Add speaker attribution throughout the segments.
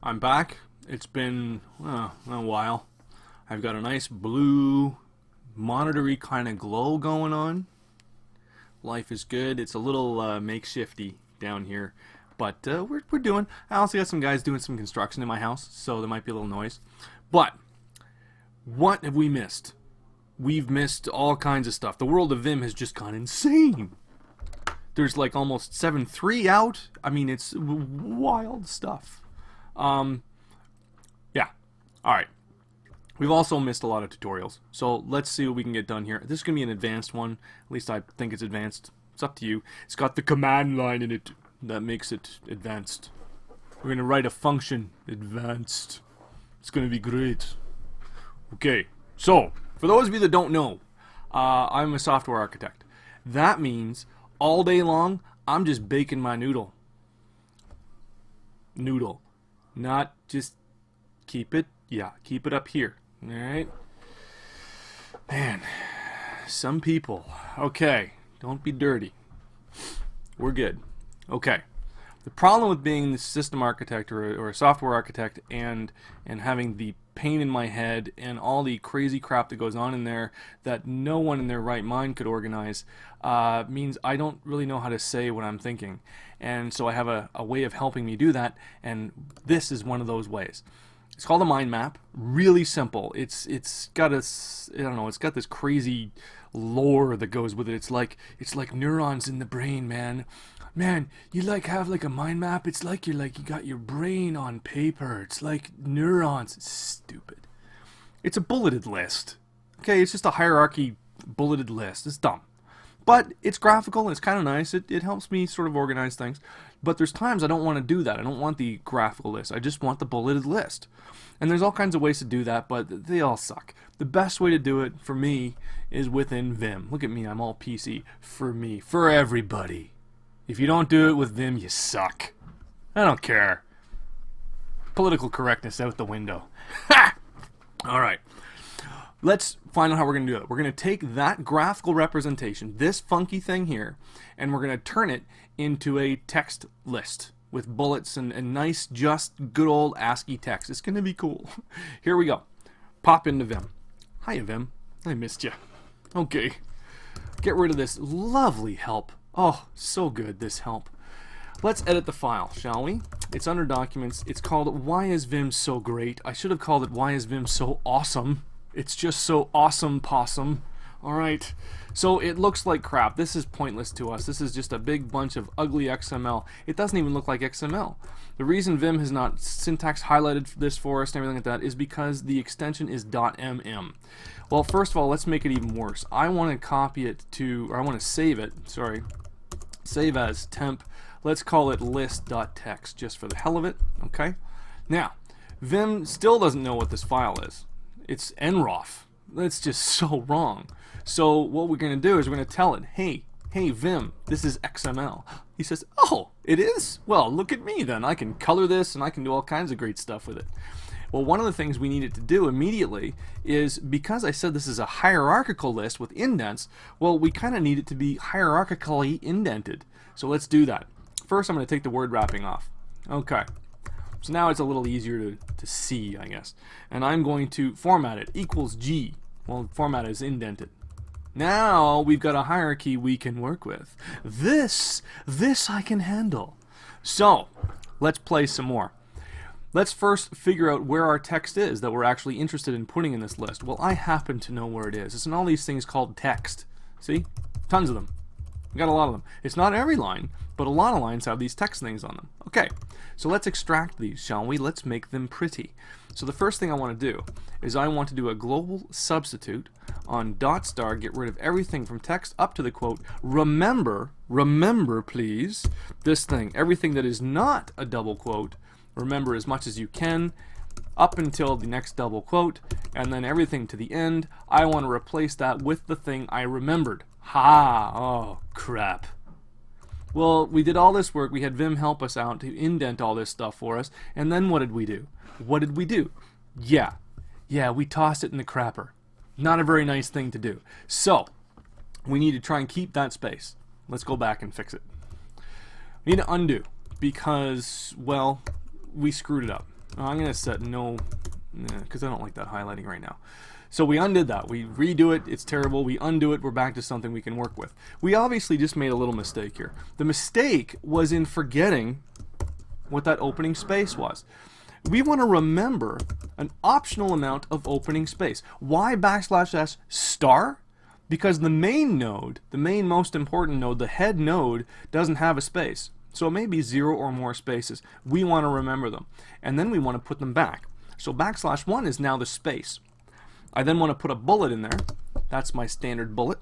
Speaker 1: I'm back. It's been a while. I've got a nice blue monitory kind of glow going on. Life is good. It's a little makeshifty down here, but we're doing. I also got some guys doing some construction in my house, so there might be a little noise. But what have we missed? We've missed all kinds of stuff. The world of Vim has just gone insane. There's like almost 7.3 out. I mean, it's wild stuff. Yeah. All right. We've also missed a lot of tutorials. So let's see what we can get done here. This is going to be an advanced one. At least I think it's advanced. It's up to you. It's got the command line in it that makes it advanced. We're going to write a function. Advanced. It's going to be great. Okay. So, for those of you that don't know, I'm a software architect. That means all day long, I'm just baking my noodle. Not just keep it up here. Alright? Man, some people. Okay, don't be dirty. We're good. Okay. The problem with being the system architect or a software architect and having the pain in my head and all the crazy crap that goes on in there that no one in their right mind could organize means I don't really know how to say what I'm thinking. And so I have a way of helping me do that, and this is one of those ways. It's called a mind map. Really simple. It's got it's got this crazy lore that goes with it. It's like neurons in the brain, man. Man, you have like a mind map. It's like you got your brain on paper. It's like neurons. It's stupid. It's a bulleted list. Okay, it's just a hierarchy bulleted list. It's dumb. But it's graphical and it's kind of nice. It helps me sort of organize things. But there's times I don't want to do that. I don't want the graphical list. I just want the bulleted list. And there's all kinds of ways to do that, but they all suck. The best way to do it for me is within Vim. Look at me, I'm all PC. For me, for everybody. If you don't do it with Vim, you suck. I don't care. Political correctness out the window. Ha! Alright. Let's find out how we're going to do it. We're going to take that graphical representation, this funky thing here, and we're going to turn it into a text list with bullets and nice, just good old ASCII text. It's going to be cool. Here we go. Pop into Vim. Hiya, Vim. I missed you. Okay. Get rid of this lovely help. Oh, so good, this help. Let's edit the file, shall we? It's under Documents. It's called Why is Vim So Great? I should have called it Why is Vim So Awesome? It's just so awesome, possum. Alright, so it looks like crap. This is pointless to us. This is just a big bunch of ugly XML. It doesn't even look like XML. The reason Vim has not syntax highlighted this for us and everything like that is because the extension is .mm. Well, first of all, let's make it even worse. I want to copy it to, or I want to save it, save as temp. Let's call it list.txt just for the hell of it, okay? Now, Vim still doesn't know what this file is. It's nroff. That's just so wrong. So what we're going to do is we're going to tell it, hey Vim, this is XML. He says, oh, it is? Well, look at me then. I can color this and I can do all kinds of great stuff with it. Well, one of the things we needed to do immediately is, because I said this is a hierarchical list with indents, well, we kind of need it to be hierarchically indented. So let's do that. First, I'm going to take the word wrapping off. Okay. So now it's a little easier to see, I guess. And I'm going to format it, equals G. Well, format is indented. Now we've got a hierarchy we can work with. This I can handle. So, let's play some more. Let's first figure out where our text is that we're actually interested in putting in this list. Well, I happen to know where it is. It's in all these things called text. See? Tons of them. We got a lot of them. It's not every line, but a lot of lines have these text things on them. Okay, so let's extract these, shall we? Let's make them pretty. So the first thing I want to do is I want to do a global substitute on .star, get rid of everything from text up to the quote. Remember please, this thing, everything that is not a double quote, remember as much as you can up until the next double quote, and then everything to the end, I want to replace that with the thing I remembered. Ha! Oh, crap. Well, we did all this work. We had Vim help us out to indent all this stuff for us. And then what did we do? Yeah, we tossed it in the crapper. Not a very nice thing to do. So, we need to try and keep that space. Let's go back and fix it. We need to undo because, well, we screwed it up. I'm going to set no, because I don't like that highlighting right now. So we undid that. We redo it. It's terrible. We undo it. We're back to something we can work with. We obviously just made a little mistake here. The mistake was in forgetting what that opening space was. We want to remember an optional amount of opening space. Why \s star? Because the main node, the main most important node, the head node, doesn't have a space. So it may be 0 or more spaces. We want to remember them. And then we want to put them back. So \1 is now the space. I then want to put a bullet in there. That's my standard bullet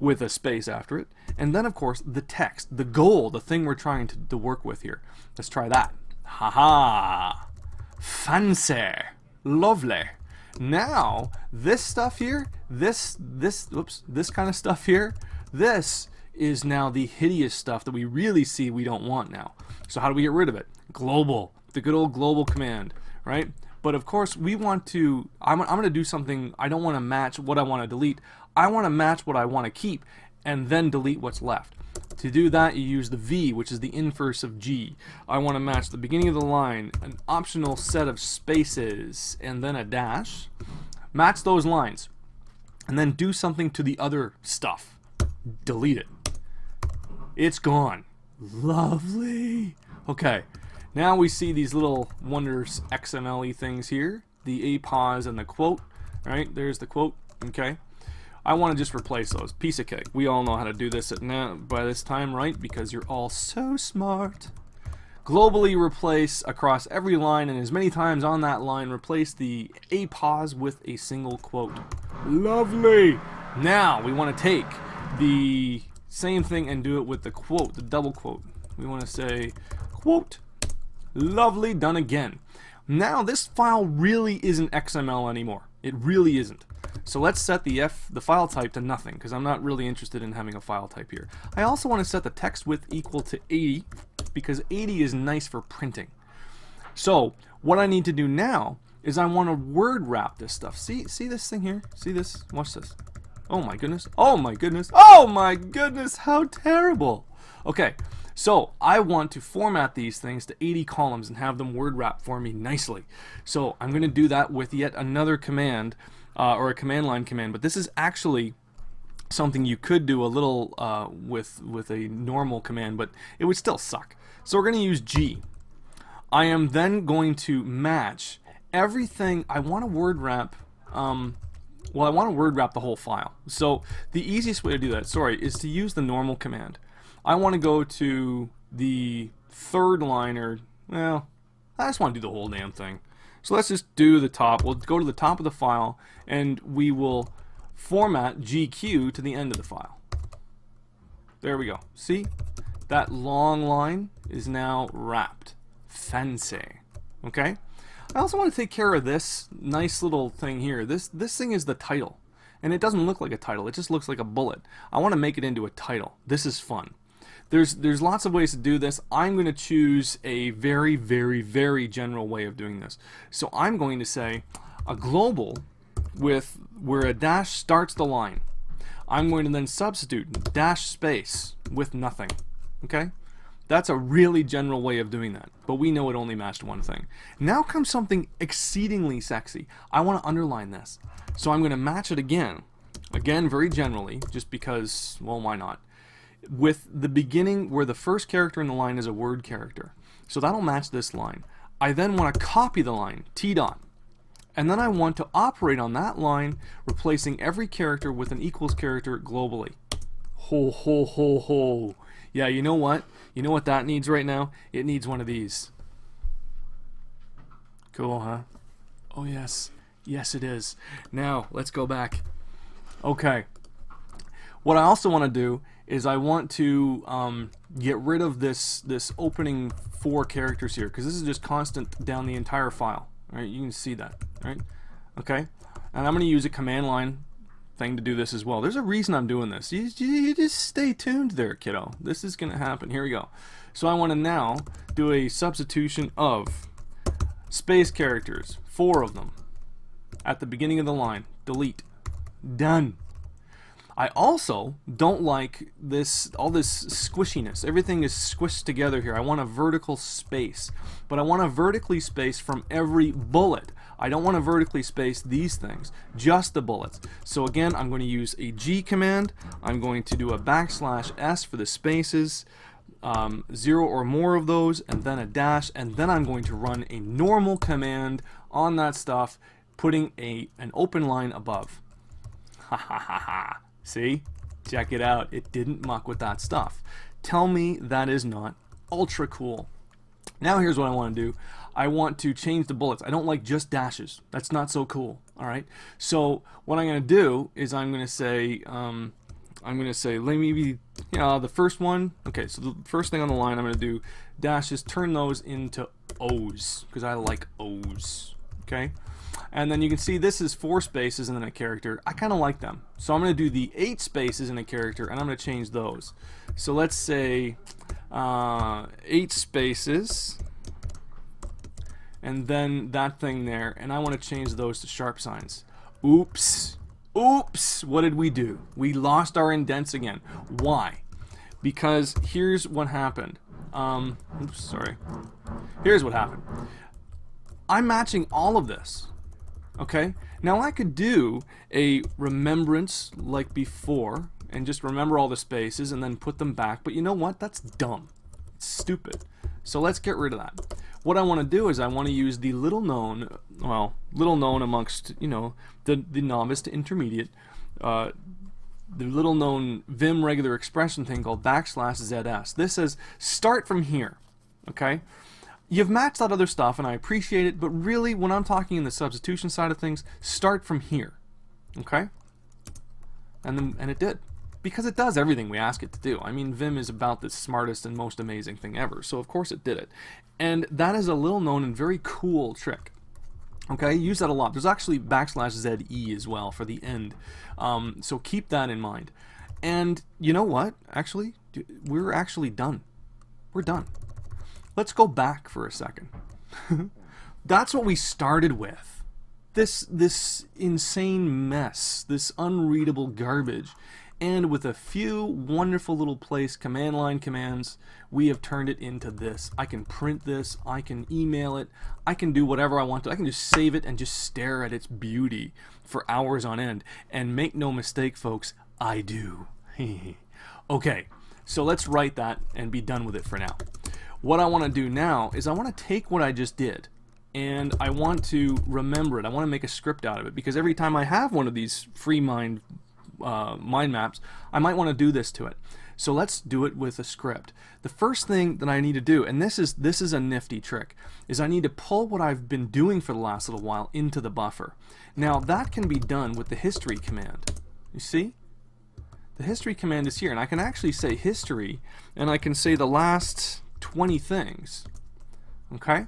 Speaker 1: with a space after it. And then, of course, the text, the goal, the thing we're trying to work with here. Let's try that. Haha! Fancy! Lovely! Now, this stuff here, this kind of stuff here, this is now the hideous stuff that we really see we don't want now. So how do we get rid of it? Global. The good old global command, right? But of course, we want to, I'm going to do something, I don't want to match what I want to delete. I want to match what I want to keep and then delete what's left. To do that, you use the V, which is the inverse of G. I want to match the beginning of the line, an optional set of spaces, and then a dash. Match those lines, and then do something to the other stuff. Delete it. It's gone. Lovely. Okay. Now we see these little wondrous XML-y things here, the a pause and the quote, right? There's the quote, okay? I want to just replace those. Piece of cake. We all know how to do this by this time, right? Because you're all so smart. Globally replace across every line, and as many times on that line, replace the a pause with a single quote. Lovely! Now we want to take the same thing and do it with the quote, the double quote. We want to say, quote, lovely, done again. Now this file really isn't XML anymore. It really isn't. So let's set the file type to nothing, because I'm not really interested in having a file type here. I also want to set the text width equal to 80, because 80 is nice for printing. So what I need to do now is I want to word wrap this stuff. See this thing here? See this? Watch this. Oh my goodness. Oh my goodness. Oh my goodness. How terrible. Okay. So I want to format these things to 80 columns and have them word wrap for me nicely. So I'm going to do that with yet another command, or a command line command. But this is actually something you could do a little with a normal command, but it would still suck. So we're going to use G. I am then going to match everything. I want to word wrap. Well, I want to word wrap the whole file. So the easiest way to do that, is to use the normal command. I want to go to the third line, or, well, I just want to do the whole damn thing. So let's just do the top. We'll go to the top of the file, and we will format GQ to the end of the file. There we go. See? That long line is now wrapped. Fancy. Okay? I also want to take care of this nice little thing here. This thing is the title. And it doesn't look like a title. It just looks like a bullet. I want to make it into a title. This is fun. There's lots of ways to do this. I'm going to choose a very, very, very general way of doing this. So I'm going to say a global with where a dash starts the line. I'm going to then substitute dash space with nothing. Okay? That's a really general way of doing that. But we know it only matched one thing. Now comes something exceedingly sexy. I want to underline this. So I'm going to match it again. Again, very generally, just because, well, why not? With the beginning where the first character in the line is a word character. So that'll match this line. I then want to copy the line, T dot. And then I want to operate on that line, replacing every character with an equals character globally. Ho, ho, ho, ho. Yeah, you know what? You know what that needs right now? It needs one of these. Cool, huh? Oh, yes. Yes, it is. Now, let's go back. Okay. What I also want to do is I want to get rid of this opening 4 characters here, because this is just constant down the entire file. All right, you can see that, right? Okay, and I'm going to use a command line thing to do this as well. There's a reason I'm doing this. You just stay tuned there, kiddo. This is going to happen. Here we go. So I want to now do a substitution of space characters, 4 of them, at the beginning of the line. Delete. Done. I also don't like all this squishiness. Everything is squished together here. I want a vertical space, but I want to vertically space from every bullet. I don't want to vertically space these things, just the bullets. So again, I'm going to use a G command. I'm going to do a \S for the spaces, 0 or more of those, and then a dash, and then I'm going to run a normal command on that stuff, putting an open line above. Ha ha ha ha. See? Check it out. It didn't muck with that stuff. Tell me that is not ultra cool. Now here's what I want to do. I want to change the bullets. I don't like just dashes. That's not so cool. All right. So what I'm going to do is I'm going to say let me be the first one. Okay. So the first thing on the line I'm going to do dashes. Turn those into O's because I like O's. Okay. And then you can see this is 4 spaces and then a character. I kind of like them. So I'm going to do the 8 spaces in a character, and I'm going to change those. So let's say 8 spaces, and then that thing there, and I want to change those to sharp signs. Oops. Oops. What did we do? We lost our indents again. Why? Because here's what happened. Oops, sorry. Here's what happened. I'm matching all of this. Okay, now I could do a remembrance like before and just remember all the spaces and then put them back, but you know what? That's dumb. It's stupid. So let's get rid of that. What I want to do is I want to use the little known amongst, the novice to intermediate, the little known Vim regular expression thing called \ZS. This says start from here. Okay? You've matched that other stuff, and I appreciate it, but really, when I'm talking in the substitution side of things, start from here, okay? And it did, because it does everything we ask it to do. I mean, Vim is about the smartest and most amazing thing ever, so of course it did it. And that is a little known and very cool trick. Okay, use that a lot. There's actually \ZE as well for the end, so keep that in mind. And you know what? Actually, we're actually done. We're done. Let's go back for a second. That's what we started with. This insane mess, this unreadable garbage. And with a few wonderful little place command line commands, we have turned it into this. I can print this, I can email it, I can do whatever I want to. I can just save it and just stare at its beauty for hours on end. And make no mistake, folks, I do. Okay, so let's write that and be done with it for now. What I want to do now is I want to take what I just did and I want to remember it. I want to make a script out of it, because every time I have one of these free mind maps, I might want to do this to it. So let's do it with a script. The first thing that I need to do, and this is a nifty trick, is I need to pull what I've been doing for the last little while into the buffer. Now that can be done with the history command. You see? The history command is here, and I can actually say history, and I can say the last 20 things. Okay?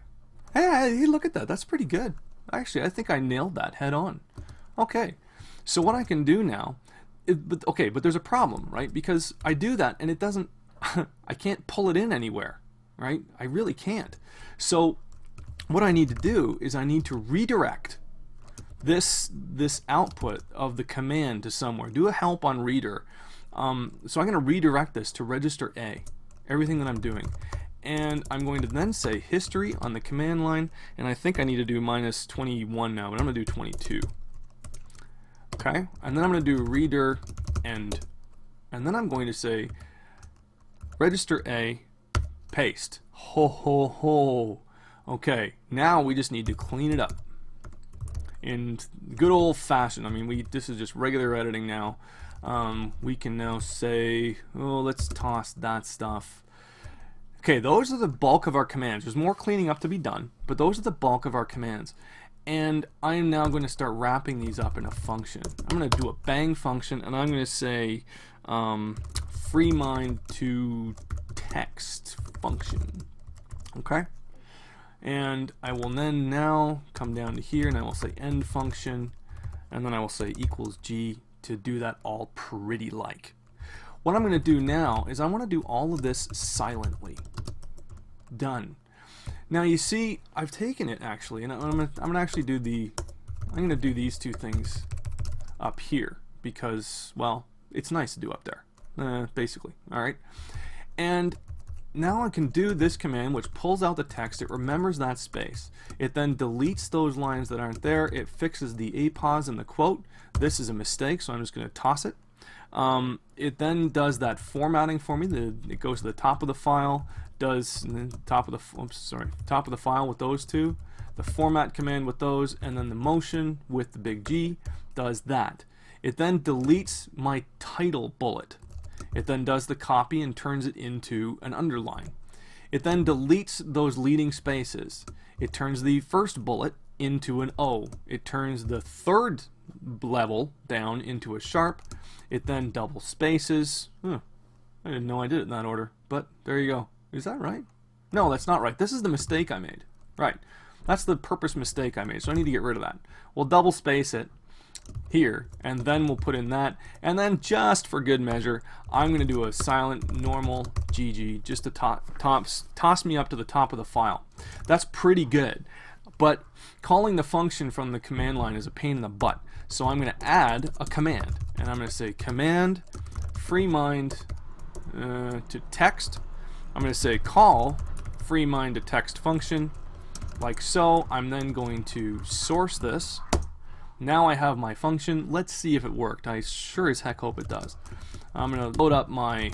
Speaker 1: Hey, look at that. That's pretty good. Actually, I think I nailed that head on. Okay. So what I can do now, but there's a problem, right? Because I do that and it doesn't, I can't pull it in anywhere, right? I really can't. So what I need to do is I need to redirect this output of the command to somewhere. Do a help on reader. So I'm going to redirect this to register A, everything that I'm doing. And I'm going to then say history on the command line, and I think I need to do -21 now, but I'm going to do 22. Okay, and then I'm going to do reader end, and then I'm going to say register A, paste. Ho ho ho. Okay, now we just need to clean it up in good old fashion. I mean, this is just regular editing now. We can now say, oh, let's toss that stuff. Okay, those are the bulk of our commands. There's more cleaning up to be done, but those are the bulk of our commands. And I am now going to start wrapping these up in a function. I'm going to do a bang function, and I'm going to say freemind to text function. Okay? And I will then now come down to here, and I will say end function, and then I will say equals G to do that all pretty like. What I'm going to do now is I want to do all of this silently. Done. Now you see, I've taken it actually, and I'm going to actually do I'm going to do these two things up here because, well, it's nice to do up there, basically. All right, and now I can do this command, which pulls out the text. It remembers that space. It then deletes those lines that aren't there. It fixes the a pause and the quote. This is a mistake, so I'm just going to toss it. It then does that formatting for me. It goes to the top of the file, does the top of the file with those two, the format command with those, and then the motion with the big G does that. It then deletes my title bullet. It then does the copy and turns it into an underline. It then deletes those leading spaces. It turns the first bullet into an O. It turns the third level down into a sharp. It then double spaces. I didn't know I did it in that order, but there you go. Is that right? No, that's not right. This is the mistake I made. Right. That's the purpose mistake I made, so I need to get rid of that. We'll double space it here, and then we'll put in that, and then just for good measure, I'm going to do a silent normal GG just to toss me up to the top of the file. That's pretty good, but calling the function from the command line is a pain in the butt, so I'm going to add a command, and I'm going to say command freemind to text. I'm going to say call freemind to text function like so. I'm then going to source this. Now I have my function. Let's see if it worked. I sure as heck hope it does. I'm going to load up my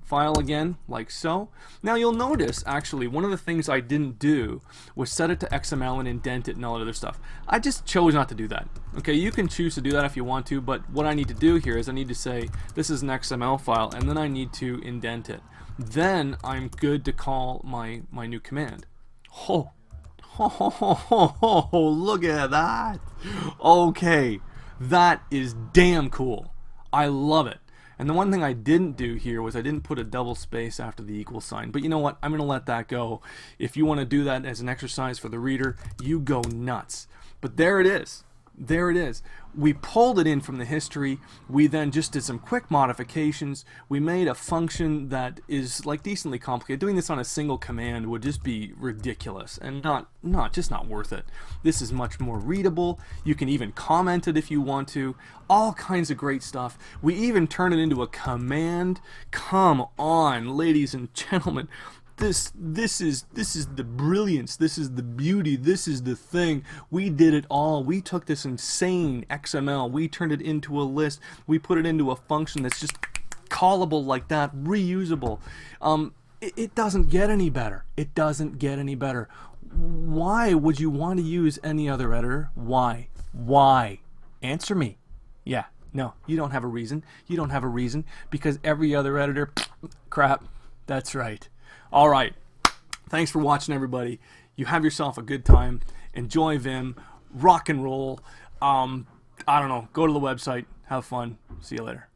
Speaker 1: file again, like so. Now you'll notice, actually, one of the things I didn't do was set it to XML and indent it and all that other stuff. I just chose not to do that. Okay, you can choose to do that if you want to, but what I need to do here is I need to say this is an XML file, and then I need to indent it. Then I'm good to call my new command. Look at that. Okay, that is damn cool. I love it. And the one thing I didn't do here was I didn't put a double space after the equal sign. But you know what? I'm going to let that go. If you want to do that as an exercise for the reader, you go nuts. But there it is. There it is. We pulled it in from the history. We then just did some quick modifications. We made a function that is like decently complicated. Doing this on a single command would just be ridiculous and just not worth it. This is much more readable. You can even comment it if you want to. All kinds of great stuff. We even turn it into a command. Come on, ladies and gentlemen. This is the brilliance. This is the beauty. This is the thing. We did it all. We took this insane XML. We turned it into a list. We put it into a function that's just callable like that, reusable. It doesn't get any better. It doesn't get any better. Why would you want to use any other editor? Why? Why? Answer me. Yeah. No, you don't have a reason. You don't have a reason because every other editor, crap. That's right. All right. Thanks for watching, everybody. You have yourself a good time. Enjoy Vim. Rock and roll. I don't know. Go to the website. Have fun. See you later.